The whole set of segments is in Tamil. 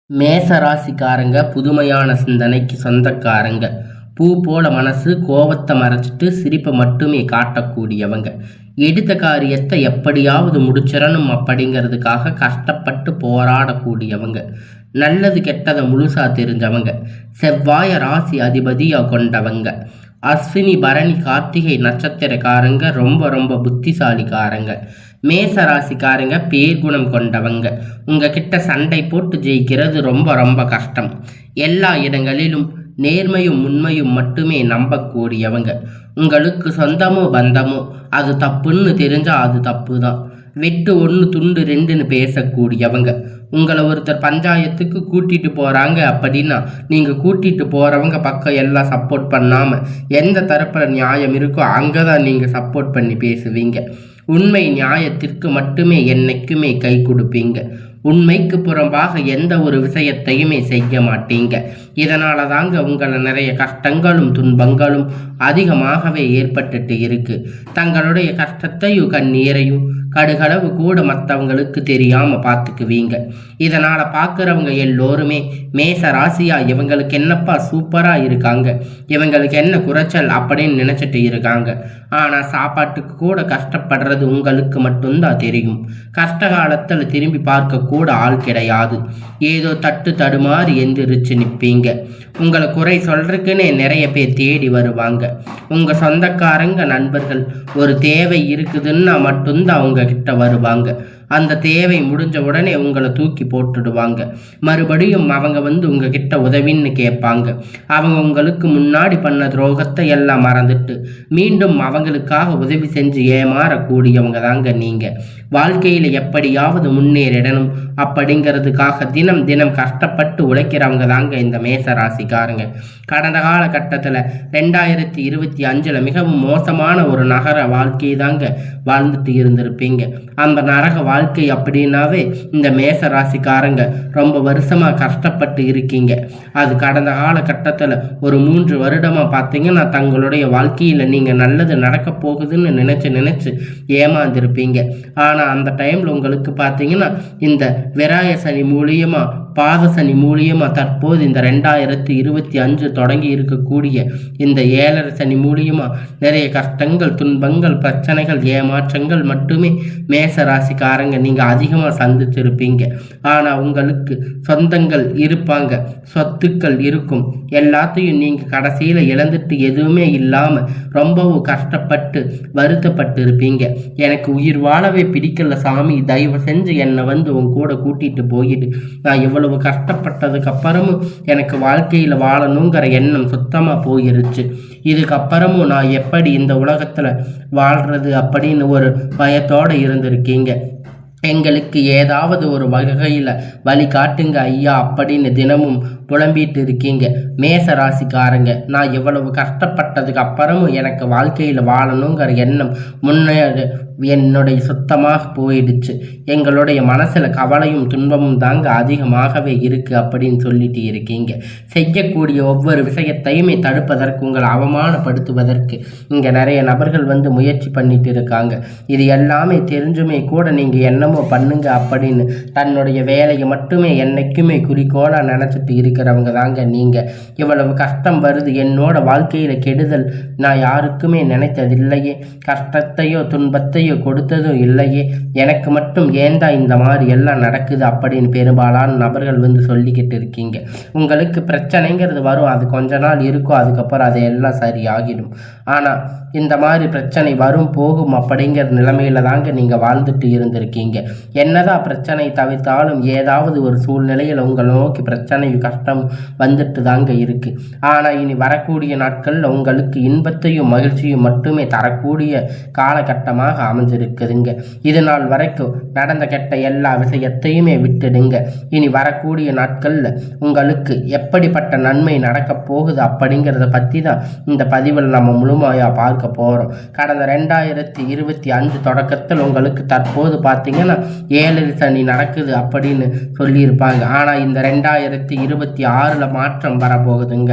மேச ராசிக்காரங்க புதுமையான சிந்தனைக்கு சொந்தக்காரங்க. பூ போல மனசு, கோவத்தை மறைச்சிட்டு சிரிப்பை மட்டுமே காட்டக்கூடியவங்க. எடுத்த காரியத்தை எப்படியாவது முடிச்சிடணும் அப்படிங்கிறதுக்காக கஷ்டப்பட்டு போராடக்கூடியவங்க. நல்லது கெட்டதை முழுசா தெரிஞ்சவங்க. செவ்வாய ராசி அதிபதியா கொண்டவங்க. அஸ்வினி பரணி கார்த்திகை நட்சத்திரக்காரங்க ரொம்ப ரொம்ப புத்திசாலிக்காரங்க. மேச ராசிக்காரங்க பேர்குணம் கொண்டவங்க. உங்ககிட்ட சண்டை போட்டு ஜெயிக்கிறது ரொம்ப ரொம்ப கஷ்டம். எல்லா இடங்களிலும் நேர்மையும் உண்மையும் மட்டுமே நம்பக்கூடியவங்க. உங்களுக்கு சொந்தமோ பந்தமோ அது தப்புன்னு தெரிஞ்சா அது தப்பு தான். வெட்டு ஒன்று துண்டு ரெண்டுன்னு பேசக்கூடியவங்க. உங்களை ஒருத்தர் பஞ்சாயத்துக்கு கூட்டிட்டு போறாங்க அப்படின்னா நீங்க கூட்டிட்டு போறவங்க பக்கம் எல்லாம் சப்போர்ட் பண்ணாம எந்த தரப்புல நியாயம் இருக்கோ அங்கதான் நீங்க சப்போர்ட் பண்ணி பேசுவீங்க. உண்மை நியாயத்திற்கு மட்டுமே என்னைக்குமே கை கொடுப்பீங்க. உண்மைக்கு புறம்பாக எந்த ஒரு விஷயத்தையுமே செய்ய மாட்டீங்க. இதனால தாங்க உங்களை நிறைய கஷ்டங்களும் துன்பங்களும் அதிகமாகவே ஏற்பட்டுட்டு இருக்கு. தங்களுடைய கஷ்டத்தையும் கண்ணீரையும் கடுகளவு கூட மற்றவங்களுக்கு தெரியாம பார்த்துக்குவீங்க. இதனால பார்க்குறவங்க எல்லோருமே மேச ராசியா இவங்களுக்கு என்னப்பா சூப்பரா இருக்காங்க, இவங்களுக்கு என்ன குறைச்சல் அப்படின்னு நினைச்சிட்டு இருக்காங்க. ஆனா சாப்பாட்டுக்கு கூட கஷ்டப்படுறது உங்களுக்கு மட்டும்தான் தெரியும். கஷ்ட காலத்துல திரும்பி பார்க்க கூட ஆள் கிடையாது. ஏதோ தட்டு தடுமாறி எந்திரிச்சு நிற்பீங்க. உங்களை குறை சொல்றதுக்குன்னே நிறைய பேர் தேடி வருவாங்க. உங்க சொந்தக்காரங்க நண்பர்கள் ஒரு தேவை இருக்குதுன்னா மட்டும்தான் அவங்க கிட்ட வருவாங்க. அந்த தேவை முடிஞ்ச உடனே உங்களை தூக்கி போட்டுடுவாங்க. மறுபடியும் அவங்க உங்ககிட்ட உதவின்னு கேட்பாங்க. அவங்க உங்களுக்கு முன்னாடி பண்ண துரோகத்தை எல்லாம் மறந்துட்டு மீண்டும் அவங்களுக்காக உதவி செஞ்சு ஏமாறக்கூடியவங்க தாங்க நீங்க. வாழ்க்கையில எப்படியாவது முன்னேறிடணும் அப்படிங்கிறதுக்காக தினம் தினம் கஷ்டப்பட்டு உழைக்கிறவங்க தாங்க இந்த மேச ராசிக்காரங்க. கடந்த காலகட்டத்தில் 2025 மிகவும் மோசமான ஒரு நகர வாழ்க்கையை தாங்க வாழ்ந்துட்டு இருந்திருப்பீங்க. அந்த நரக வாழ்க்கை அப்படின்னாவே இந்த மேச ராசிக்காரங்க ரொம்ப வருஷமா கஷ்டப்பட்டு இருக்கீங்க. அது கடந்த காலகட்டத்தில் ஒரு 3 வருடமா பார்த்தீங்கன்னா தங்களுடைய வாழ்க்கையில நீங்க நல்லது நடக்க போகுதுன்னு நினைச்சு ஏமாந்திருப்பீங்க. ஆனா அந்த டைம்ல உங்களுக்கு பார்த்தீங்கன்னா இந்த விராய சனி மூலியமா பாத சனி மூலியமா தற்போது இந்த 2025 தொடங்கி இருக்கக்கூடிய இந்த 7 சனி மூலியமா நிறைய கஷ்டங்கள், துன்பங்கள், பிரச்சனைகள், ஏமாற்றங்கள் மட்டுமே மேச ராசிக்காரங்க நீங்க அதிகமா சந்திச்சிருப்பீங்க. ஆனா உங்களுக்கு சொந்தங்கள் இருப்பாங்க, சொத்துக்கள் இருக்கும். எல்லாத்தையும் நீங்க கடைசியில இழந்துட்டு எதுவுமே இல்லாம ரொம்பவும் கஷ்டப்பட்டு வருத்தப்பட்டு இருப்பீங்க. எனக்கு உயிர் வாழவே பிடிக்கல சாமி, தயவு செஞ்சு என்னை உன் கூட கூட்டிட்டு போயிட்டு நான் இவ்வளவு கஷ்டப்பட்டதுக்கு அப்புறமும் எனக்கு வாழ்க்கையில வாழணுங்கிற எண்ணம் சுத்தமா போயிருச்சு. இதுக்கப்புறமும் நான் எப்படி இந்த உலகத்துல வாழ்றது அப்படின்னு ஒரு பயத்தோட இருந்திருக்கீங்க. எங்களுக்கு ஏதாவது ஒரு வகையில் வழி காட்டுங்க ஐயா அப்படின்னு தினமும் புலம்பிட்டு இருக்கீங்க. மேச ராசிக்காரங்க நான் எவ்வளவு கஷ்டப்பட்டதுக்கு அப்புறமும் எனக்கு வாழ்க்கையில் வாழணுங்கிற எண்ணம் என்னுடைய சுத்தமாக போயிடுச்சு. எங்களுடைய மனசில் கவலையும் துன்பமும் தாங்க அதிகமாகவே இருக்கு அப்படின்னு சொல்லிட்டு இருக்கீங்க. செய்யக்கூடிய ஒவ்வொரு விஷயத்தையுமே தடுப்பதற்கு, உங்களை அவமானப்படுத்துவதற்கு இங்கே நிறைய நபர்கள் முயற்சி பண்ணிட்டு இருக்காங்க. இது எல்லாமே தெரிஞ்சுமே கூட நீங்கள் என்னமோ பண்ணுங்க அப்படின்னு தன்னுடைய வேலையை மட்டுமே என்னைக்குமே குறிக்கோளாக நினச்சிட்டு இருக்கிறவங்க தாங்க நீங்கள். இவ்வளவு கஷ்டம் வருது, என்னோட வாழ்க்கையில் கெடுதல் நான் யாருக்குமே நினைத்ததில்லையே, கஷ்டத்தையோ துன்பத்தையோ கொடுத்ததும் இல்லையே, எனக்கு மட்டும் ஏண்டா இந்த மாதிரி எல்லாம் நடக்குது அப்படின்னு பெரும்பாலான நபர்கள் சொல்லிக்கிட்டு இருக்கீங்க. உங்களுக்கு பிரச்சனைங்கிறது வரும், அது கொஞ்ச நாள் இருக்கும், அதுக்கப்புறம் அது எல்லாம் சரியாகிடும். ஆனால் இந்த மாதிரி பிரச்சனை வரும் போகும் அப்படிங்கிற நிலைமையில தாங்க நீங்கள் வாழ்ந்துட்டு இருந்திருக்கீங்க. என்னதான் பிரச்சனை தவிர்த்தாலும் ஏதாவது ஒரு சூழ்நிலையில் உங்களை நோக்கி பிரச்சனையும் கஷ்டம் வந்துட்டு தாங்க இருக்கு. ஆனால் இனி வரக்கூடிய நாட்களில் உங்களுக்கு இன்பத்தையும் மகிழ்ச்சியும் மட்டுமே தரக்கூடிய காலகட்டமாக அமைஞ்சிருக்குதுங்க. இது நாள் வரைக்கும் நடந்த கெட்ட எல்லா விஷயத்தையுமே விட்டுடுங்க. இனி வரக்கூடிய நாட்களில் உங்களுக்கு எப்படிப்பட்ட நன்மை நடக்க போகுது அப்படிங்கிறத பற்றி தான் இந்த பதிவில் நம்ம முழுமையாக பார்க்க போகிறோம். கடந்த 2025 தொடக்கத்தில் உங்களுக்கு தற்போது பார்த்தீங்கன்னா 7 சனி நடக்குது அப்படின்னு சொல்லியிருப்பாங்க. ஆனால் இந்த 2026 2026 மாற்றம் வரப்போகுதுங்க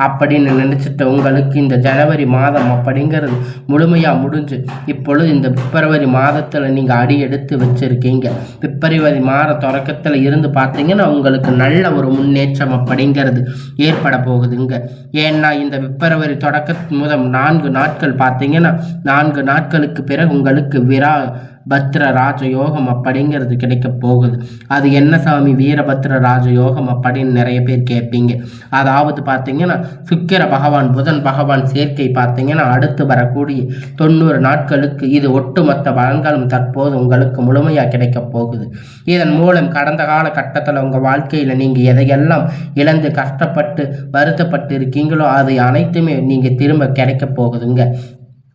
அப்படின்னு நினச்சிட்டு உங்களுக்கு இந்த ஜனவரி மாதம் அப்படிங்கிறது முழுமையாக முடிஞ்சு இப்பொழுது இந்த பிப்ரவரி மாதத்தில் நீங்கள் அடி எடுத்து வச்சுருக்கீங்க. பிப்ரவரி மாத தொடக்கத்தில் இருந்து பார்த்தீங்கன்னா உங்களுக்கு நல்ல ஒரு முன்னேற்றம் அப்படிங்கிறது ஏற்பட போகுதுங்க. ஏன்னா இந்த பிப்ரவரி தொடக்க முதல் 4 நாட்கள் பார்த்தீங்கன்னா 4 நாட்களுக்கு பிறகு உங்களுக்கு பத்ர ராஜயோகம் அப்படிங்கிறது கிடைக்க போகுது. அது என்ன சாமி வீரபத்ர ராஜயோகம் அப்படின்னு நிறைய பேர் கேட்பீங்க. அதாவது பார்த்தீங்கன்னா சுக்கிர பகவான் புதன் பகவான் சேர்க்கை பார்த்தீங்கன்னா அடுத்து வரக்கூடிய 90 நாட்களுக்கு இது ஒட்டுமொத்த பலன்களும் தற்போது உங்களுக்கு முழுமையாக கிடைக்க போகுது. இதன் மூலம் கடந்த கால கட்டத்தில் உங்கள் வாழ்க்கையில் நீங்கள் எதையெல்லாம் இழந்து கஷ்டப்பட்டு வருத்தப்பட்டு இருக்கீங்களோ அதை அனைத்துமே நீங்கள் திரும்ப கிடைக்க போகுதுங்க.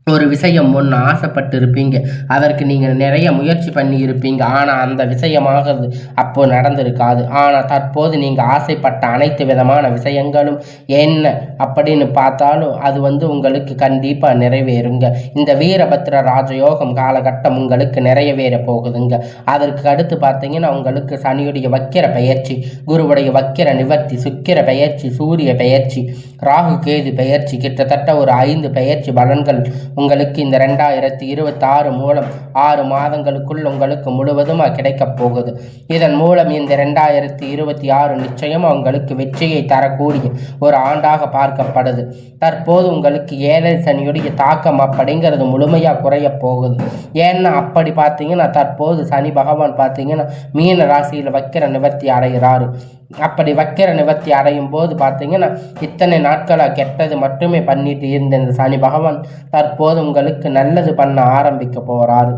ஒரு விஷயம் ஒன்று ஆசைப்பட்டு இருப்பீங்க, அதற்கு நீங்கள் நிறைய முயற்சி பண்ணி இருப்பீங்க, ஆனால் அந்த விஷயமாகிறது அப்போ நடந்திருக்காது. ஆனால் தற்போது நீங்கள் ஆசைப்பட்ட அனைத்து விதமான விஷயங்களும் என்ன அப்படின்னு பார்த்தாலும் அது உங்களுக்கு கண்டிப்பாக நிறைவேறுங்க. இந்த வீரபத்ர ராஜயோகம் காலகட்டம் உங்களுக்கு நிறைவேற போகுதுங்க. அதற்கு அடுத்து பார்த்தீங்கன்னா உங்களுக்கு சனியுடைய வக்கிர பயிற்சி, குருவுடைய வக்கிர நிவர்த்தி, சுக்கிர பயிற்சி, சூரிய பயிற்சி, ராகு கேது பயிற்சி, கிட்டத்தட்ட ஒரு 5 பயிற்சி பலன்கள் உங்களுக்கு இந்த 2026 மூலம் 6 மாதங்களுக்குள் உங்களுக்கு முழுவதுமாக கிடைக்கப் போகுது. இதன் மூலம் இந்த 2026 நிச்சயமாக உங்களுக்கு வெற்றியை தரக்கூடிய ஒரு ஆண்டாக பார்க்கப்படுது. தற்போது உங்களுக்கு 7 சனியுடைய தாக்கம் அப்படிங்கிறது முழுமையாக குறைய போகுது. ஏன்னா அப்படி பார்த்தீங்கன்னா தற்போது சனி பகவான் பார்த்தீங்கன்னா மீன ராசியில் வக்கிர நிவர்த்தி அடைகிறாரு. அப்படி வக்கிர நிவர்த்தி அடையும் போது பார்த்தீங்கன்னா இத்தனை நாட்களாக கெட்டது மட்டுமே பண்ணிட்டு இருந்த இந்த சனி பகவான் தற்போது உங்களுக்கு நல்லது பண்ண ஆரம்பிக்க போகிறாரு.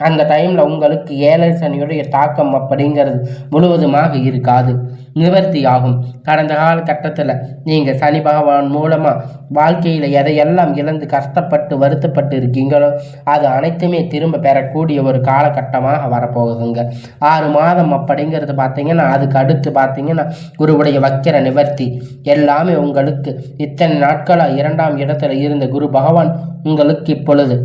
அந்த டைமில் உங்களுக்கு 7 சனியுடைய தாக்கம் அப்படிங்கிறது முழுவதுமாக இருக்காது, நிவர்த்தி ஆகும். கடந்த காலகட்டத்தில் நீங்கள் சனி பகவான் மூலமாக வாழ்க்கையில் எதையெல்லாம் இழந்து கஷ்டப்பட்டு வருத்தப்பட்டு இருக்கீங்களோ அது அனைத்துமே திரும்ப பெறக்கூடிய ஒரு காலகட்டமாக வரப்போகுதுங்க. 6 மாதம் அப்படிங்கிறது பார்த்தீங்கன்னா அதுக்கு அடுத்து பார்த்தீங்கன்னா குருவுடைய வக்கிர நிவர்த்தி எல்லாமே உங்களுக்கு இத்தனை நாட்களாக 2ஆம் இடத்துல இருந்த குரு பகவான் உங்களுக்கு இப்பொழுது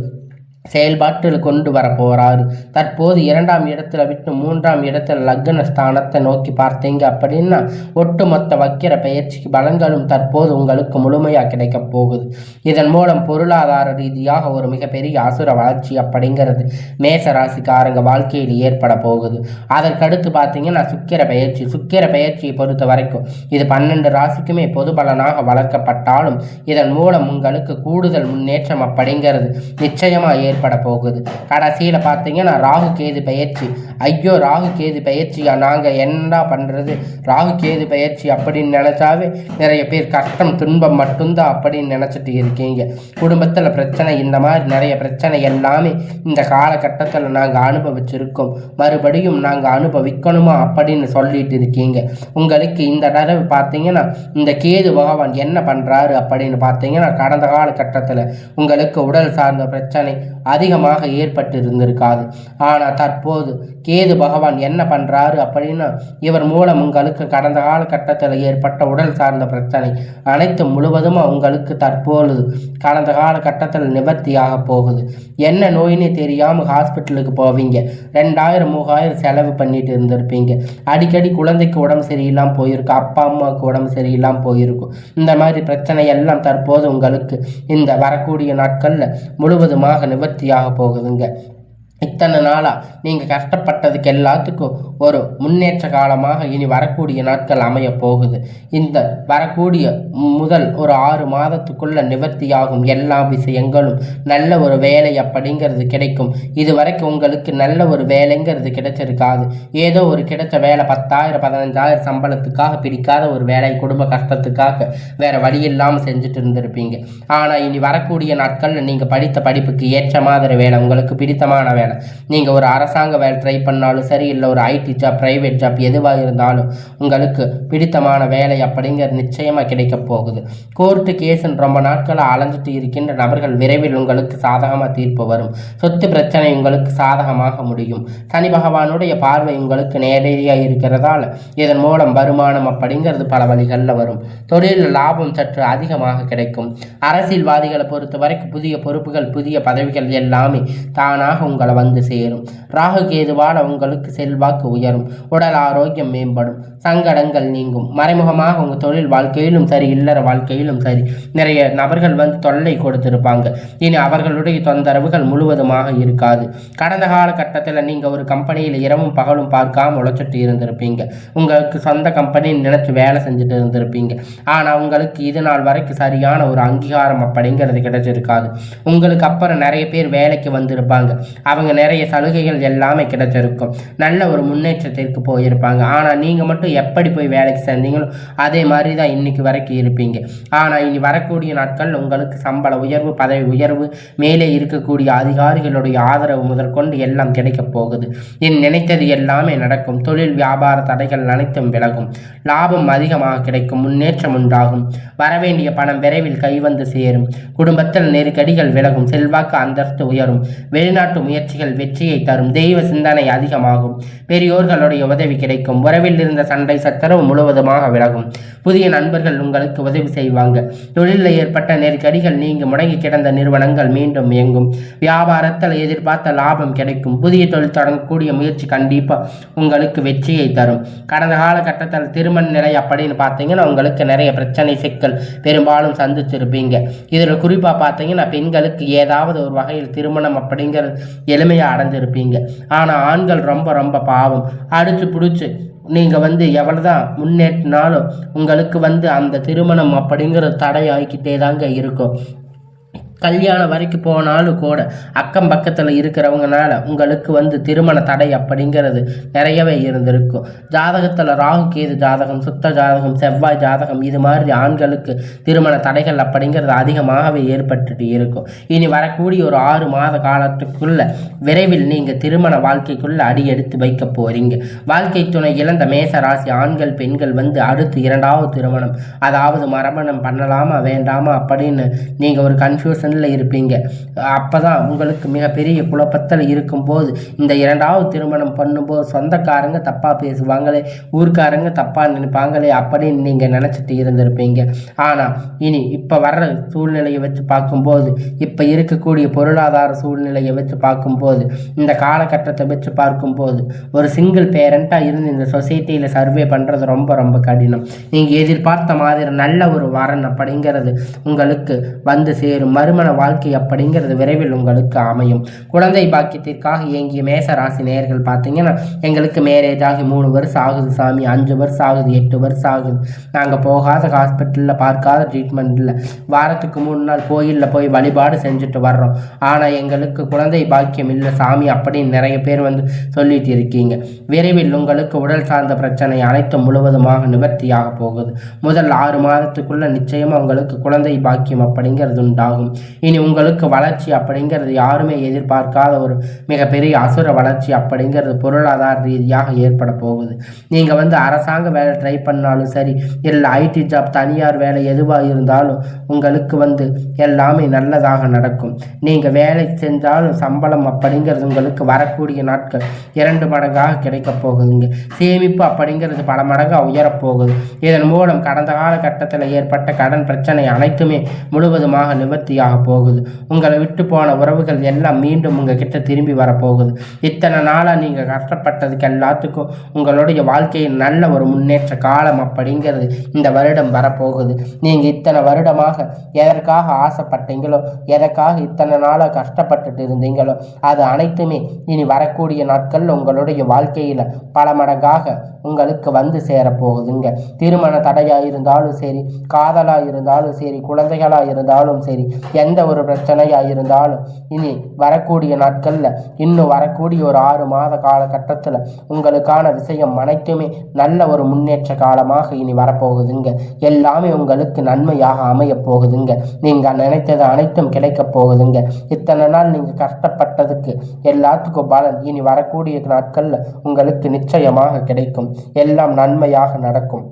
செயல்பாட்டில் கொண்டு வர போகிறாரு. தற்போது 2ஆம் இடத்துல விட்டு 3ஆம் இடத்துல லக்ன ஸ்தானத்தை நோக்கி பார்த்தீங்க அப்படின்னா ஒட்டுமொத்த வக்கிர பயிற்சிக்கு பலன்களும் தற்போது உங்களுக்கு முழுமையாக கிடைக்க போகுது. இதன் மூலம் பொருளாதார ரீதியாக ஒரு மிகப்பெரிய அசுர வளர்ச்சி அப்படிங்கிறது மேச ராசிக்காரங்க வாழ்க்கையில் ஏற்பட போகுது. அதற்கடுத்து பார்த்தீங்கன்னா சுக்கிர பயிற்சியை பொறுத்த வரைக்கும் இது 12 ராசிக்குமே பொது பலனாக வளர்க்கப்பட்டாலும் இதன் மூலம் உங்களுக்கு கூடுதல் முன்னேற்றம் அப்படிங்கிறது நிச்சயமாக ஏற்பட போகுது. கடைசியில் பார்த்தீங்கன்னா ராகு கேது பயிற்சி. ஐயோ ராகு கேது பயிற்சியா, நாங்கள் என்னடா பண்ணுறது, ராகு கேது பயிற்சி அப்படின்னு நினச்சாவே நிறைய பேர் கஷ்டம் துன்பம் மட்டும்தான் அப்படின்னு நினச்சிட்டு இருக்கீங்க. குடும்பத்தில் பிரச்சனை, இந்த மாதிரி நிறைய பிரச்சனை எல்லாமே இந்த காலகட்டத்தில் நாங்கள் அனுபவிச்சிருக்கோம், மறுபடியும் நாங்கள் அனுபவிக்கணுமா அப்படின்னு சொல்லிட்டு இருக்கீங்க. உங்களுக்கு இந்த தடவை பார்த்தீங்கன்னா இந்த கேது பகவான் என்ன பண்ணுறாரு அப்படின்னு பார்த்தீங்கன்னா கடந்த காலகட்டத்தில் உங்களுக்கு உடல் சார்ந்த பிரச்சனை அதிகமாக ஏற்பட்டு இருந்திருக்காது. ஆனால் தற்போது கேது பகவான் என்ன பண்ணுறாரு அப்படின்னா இவர் மூலம் உங்களுக்கு கடந்த காலகட்டத்தில் ஏற்பட்ட உடல் சார்ந்த பிரச்சனை அனைத்தும் முழுவதுமாக உங்களுக்கு தற்போது கடந்த காலகட்டத்தில் நிவர்த்தியாக போகுது. என்ன நோயினே தெரியாமல் ஹாஸ்பிட்டலுக்கு போவீங்க, 2000-3000 செலவு பண்ணிட்டு இருந்திருப்பீங்க. அடிக்கடி குழந்தைக்கு உடம்பு சரியில்லாமல் போயிருக்கும், அப்பா அம்மாவுக்கு உடம்பு சரியில்லாமல் போயிருக்கும். இந்த மாதிரி பிரச்சனை எல்லாம் தற்போது உங்களுக்கு இந்த வரக்கூடிய நாட்களில் முழுவதுமாக நிவர்த்தியாக போகுதுங்க. இத்தனை நாளாக நீங்கள் கஷ்டப்பட்டதுக்கு எல்லாத்துக்கும் ஒரு முன்னேற்ற காலமாக இனி வரக்கூடிய நாட்கள் அமைய போகுது. இந்த வரக்கூடிய முதல் ஒரு 6 மாதத்துக்குள்ள நிவர்த்தியாகும் எல்லா விஷயங்களும். நல்ல ஒரு வேலை அப்படிங்கிறது கிடைக்கும். இதுவரைக்கும் உங்களுக்கு நல்ல ஒரு வேலைங்கிறது கிடைச்சிருக்காது. ஏதோ ஒரு கிடைச்ச வேலை 10,000-15,000 சம்பளத்துக்காக பிடிக்காத ஒரு வேலை, குடும்ப கஷ்டத்துக்காக வேற வழி இல்லாமல் செஞ்சுட்டு இருந்திருப்பீங்க. ஆனால் இனி வரக்கூடிய நாட்களில் நீங்கள் படித்த படிப்புக்கு ஏற்ற மாதிரி வேலை, உங்களுக்கு பிடித்தமான வேலை, நீங்கள் ஒரு அரசாங்க வேலை ட்ரை பண்ணாலும் சரி, இல்லை ஒரு ஐடி ஜாப், பிரைவேட் ஜாப் எதுவாக இருந்தாலும் உங்களுக்கு பிடித்தமான வேலை அப்படிங்கிறது நிச்சயமாக கிடைக்க போகுது. கோர்ட்டு கேஸுன்னு ரொம்ப நாட்களாக அலைஞ்சிட்டு இருக்கின்ற நபர்கள் விரைவில் உங்களுக்கு சாதகமாக தீர்ப்பு வரும். சொத்து பிரச்சனை உங்களுக்கு சாதகமாக முடியும். சனி பகவானுடைய பார்வை உங்களுக்கு நேரடியாக இருக்கிறதால இதன் மூலம் வருமானம் அப்படிங்கிறது பல வழிகளில் வரும். தொழிலில் லாபம் சற்று அதிகமாக கிடைக்கும். அரசியல்வாதிகளை பொறுத்த வரைக்கும் புதிய பொறுப்புகள், புதிய பதவிகள் எல்லாமே தானாக உங்களை வந்து சேரும். ராகு கேதுவால உங்களுக்கு செல்வாக்கு உயரும், உடல் ஆரோக்கியம் மேம்படும், சங்கடங்கள் நீங்கும். மறைமுகமாக உங்கள் தொழில் வாழ்க்கையிலும் சரி, இல்லற வாழ்க்கையிலும் சரி, நிறைய நபர்கள் வந்து தொல்லை கொடுத்திருப்பாங்க. இனி அவர்களுடைய தொந்தரவுகள் முழுவதுமாக இருக்காது. கடந்த காலகட்டத்தில் நீங்கள் ஒரு கம்பெனியில் இரவும் பகலும் பார்க்காம உழைச்சிட்டு இருந்திருப்பீங்க. உங்களுக்கு சொந்த கம்பெனின்னு நினைச்சு வேலை செஞ்சுட்டு இருந்திருப்பீங்க. ஆனால் உங்களுக்கு இது நாள் வரைக்கும் சரியான ஒரு அங்கீகாரம் அப்படிங்கிறது கிடைச்சிருக்காது. உங்களுக்கு அப்புறம் நிறைய பேர் வேலைக்கு வந்திருப்பாங்க. அவங்க நிறைய சலுகைகள் எல்லாமே கிடைச்சிருக்கும். நல்ல ஒரு முன்னேற்றத்திற்கு போயிருப்பாங்க. ஆனால் நீங்கள் மட்டும் எப்படி போய் வேலைக்கு சேர்ந்தீங்களோ அதே மாதிரி தான் இன்னைக்கு வரைக்கும் இருப்பீங்க. ஆனால் இனி வரக்கூடிய நாட்கள் உங்களுக்கு சம்பள உயர்வு, பதவி உயர்வு, மேலே இருக்கக்கூடிய அதிகாரிகளுடைய ஆதரவு முதற்கொண்டு எல்லாம் கிடைக்கப் போகுது. நினைத்தது எல்லாமே நடக்கும். தொழில் வியாபார தடைகள் அனைத்தும் விலகும். லாபம் அதிகமாக கிடைக்கும். முன்னேற்றம் உண்டாகும். வரவேண்டிய பணம் விரைவில் கைவந்து சேரும். குடும்பத்தில் நெருக்கடிகள் விலகும். செல்வாக்கு அந்தஸ்து உயரும். வெளிநாட்டு முயற்சிகள் வெற்றியை தரும். தெய்வ சிந்தனை அதிகமாகும். பெரியோர்களுடைய உதவி கிடைக்கும். உறவில் இருந்த சண்டை சச்சரவு முழுவதுமாக விலகும். புதிய நண்பர்கள் உங்களுக்கு உதவி செய்வாங்க. தொழிலில் ஏற்பட்ட நெருக்கடிகள் நீங்க முடங்கி கிடந்த நிறுவனங்கள் மீண்டும் இயங்கும். வியாபாரத்தில் எதிர்பார்த்த லாபம் கிடைக்கும். புதிய தொழில் தொடங்கக்கூடிய முயற்சி கண்டிப்பா உங்களுக்கு வெற்றியை தரும். கடந்த காலகட்டத்தில் திருமண நிலை அப்படின்னு பார்த்தீங்கன்னா உங்களுக்கு நிறைய பிரச்சனை சிக்கல் பெரும்பாலும் சந்திச்சிருப்பீங்க. இதில் குறிப்பாக பார்த்தீங்கன்னா பெண்களுக்கு ஏதாவது ஒரு வகையில் திருமணம் அப்படிங்கிறது எளிமையாக அடைஞ்சிருப்பீங்க. ஆனால் ஆண்கள் ரொம்ப ரொம்ப பாவம். அடிச்சு பிடிச்சி நீங்கள் வந்து எவ்வளோதான் முன்னேற்றினாலும் உங்களுக்கு வந்து அந்த திருமணம் அப்படிங்கிற தடை ஆகிக்கிட்டே தாங்க இருக்கும். கல்யாணம் வரைக்கும் போனாலும் கூட அக்கம் பக்கத்தில் இருக்கிறவங்கனால உங்களுக்கு வந்து திருமண தடை அப்படிங்கிறது நிறையவே இருந்திருக்கும். ஜாதகத்தில் ராகு கேது ஜாதகம், சுத்த ஜாதகம், செவ்வாய் ஜாதகம், இது மாதிரி ஆண்களுக்கு திருமண தடைகள் அப்படிங்கிறது அதிகமாகவே ஏற்பட்டுட்டு இருக்கும். இனி வரக்கூடிய ஒரு 6 மாத காலத்துக்குள்ள விரைவில் நீங்கள் திருமண வாழ்க்கைக்குள்ள அடி எடுத்து வைக்க போறீங்க. வாழ்க்கை துணை இழந்த மேச ராசி ஆண்கள் பெண்கள் வந்து அடுத்து 2வது திருமணம், அதாவது மரபணம் பண்ணலாமா வேண்டாமா அப்படின்னு நீங்கள் ஒரு கன்ஃபியூஷன் இருப்பீங்க. அப்பதான் உங்களுக்கு மிகப்பெரிய குழப்பத்தில் இருக்கும்போது இந்த 2வது திருமணம் பண்ணும்போது சொந்தக்காரங்க தப்பா பேசுவாங்களே, ஊர்க்காரங்க தப்பா நினைப்பாங்களே அப்படின்னு நீங்க நினைச்சிட்டு இருந்திருப்பீங்க. ஆனா இனி இப்ப வர்ற சூழ்நிலையை வச்சு பார்க்கும்போது, இப்ப இருக்கக்கூடிய பொருளாதார சூழ்நிலையை வச்சு பார்க்கும்போது, இந்த காலகட்டத்தை வச்சு பார்க்கும்போது ஒரு சிங்கிள் பேரண்டா இருந்து இந்த சொசைட்டியில சர்வே பண்றது ரொம்ப ரொம்ப கடினம். நீங்க எதிர்பார்த்த மாதிரி நல்ல ஒரு வரன் அப்படிங்கிறது உங்களுக்கு வந்து சேரும். மறுமண வாழ்க்கை அப்படிங்கிறது விரைவில் உங்களுக்கு அமையும். குழந்தை பாக்கியத்திற்காக இயங்கிய மேச ராசி நேயர்கள் பார்த்தீங்கன்னா எங்களுக்கு மேரேஜ் ஆகி 3 வருஷம் ஆகுது சாமி, 5 வருஷம் ஆகுது, 8 வருஷம் ஆகுது, நாங்கள் போகாத ஹாஸ்பிட்டலில் பார்க்காத ட்ரீட்மெண்ட் இல்லை, வாரத்துக்கு 3 நாள் கோயிலில் போய் வழிபாடு செஞ்சுட்டு வர்றோம், ஆனால் எங்களுக்கு குழந்தை பாக்கியம் இல்லை சாமி அப்படின்னு நிறைய பேர் வந்து சொல்லிட்டு இருக்கீங்க. விரைவில் உங்களுக்கு உடல் சார்ந்த பிரச்சனை அனைத்தும் முழுவதுமாக நிவர்த்தியாக போகுது. முதல் 6 மாதத்துக்குள்ள நிச்சயமாக உங்களுக்கு குழந்தை பாக்கியம் அப்படிங்கிறது உண்டாகும். இனி உங்களுக்கு வளர்ச்சி அப்படிங்கிறது யாருமே எதிர்பார்க்காத ஒரு மிகப்பெரிய அசுர வளர்ச்சி அப்படிங்கிறது பொருளாதார ரீதியாக ஏற்பட போகுது. நீங்கள் வந்து அரசாங்க வேலை ட்ரை பண்ணாலும் சரி, இல்லை ஐடி ஜாப், தனியார் வேலை எதுவாக இருந்தாலும் உங்களுக்கு வந்து எல்லாமே நல்லதாக நடக்கும். நீங்கள் வேலை செஞ்சாலும் சம்பளம் அப்படிங்கிறது உங்களுக்கு வரக்கூடிய நாட்கள் 2 மடங்காக கிடைக்க போகுதுங்க. சேமிப்பு அப்படிங்கிறது பல மடங்காக உயரப்போகுது. இதன் மூலம் கடந்த காலகட்டத்தில் ஏற்பட்ட கடன் பிரச்சனை அனைத்துமே முழுவதுமாக நிவர்த்தியாக போகுது. உங்களை விட்டு போன உறவுகள் எல்லாம் மீண்டும் உங்ககிட்ட திரும்பி வரப்போகுது. இத்தனை நாளாக நீங்கள் கஷ்டப்பட்டதுக்கு எல்லாத்துக்கும் உங்களுடைய வாழ்க்கையில் நல்ல ஒரு முன்னேற்ற காலம் அப்படிங்கிறது இந்த வருடம் வரப்போகுது. நீங்கள் இத்தனை வருடமாக எதற்காக ஆசைப்பட்டீங்களோ, எதற்காக இத்தனை நாளாக கஷ்டப்பட்டுட்டு இருந்தீங்களோ அது அனைத்துமே இனி வரக்கூடிய நாட்கள் உங்களுடைய வாழ்க்கையில் பல மடங்காக உங்களுக்கு வந்து சேரப்போகுதுங்க. திருமண தடையாக இருந்தாலும் சரி, காதலாக இருந்தாலும் சரி, குழந்தைகளாக இருந்தாலும் சரி, எந்த ஒரு பிரச்சனையாக இருந்தாலும் இனி வரக்கூடிய நாட்களில், இன்னும் வரக்கூடிய ஒரு 6 மாத காலகட்டத்தில் உங்களுக்கான விஷயம் அனைத்துமே நல்ல ஒரு முன்னேற்ற காலமாக இனி வரப்போகுதுங்க. எல்லாமே உங்களுக்கு நன்மையாக அமைய போகுதுங்க. நீங்கள் நினைத்தது அனைத்தும் கிடைக்க போகுதுங்க. இத்தனை நாள் நீங்கள் கஷ்டப்பட்டதுக்கு எல்லாத்துக்கும் பலன் இனி வரக்கூடிய நாட்களில் உங்களுக்கு நிச்சயமாக கிடைக்கும். எல்லாம் நன்மையாக நடக்கும்.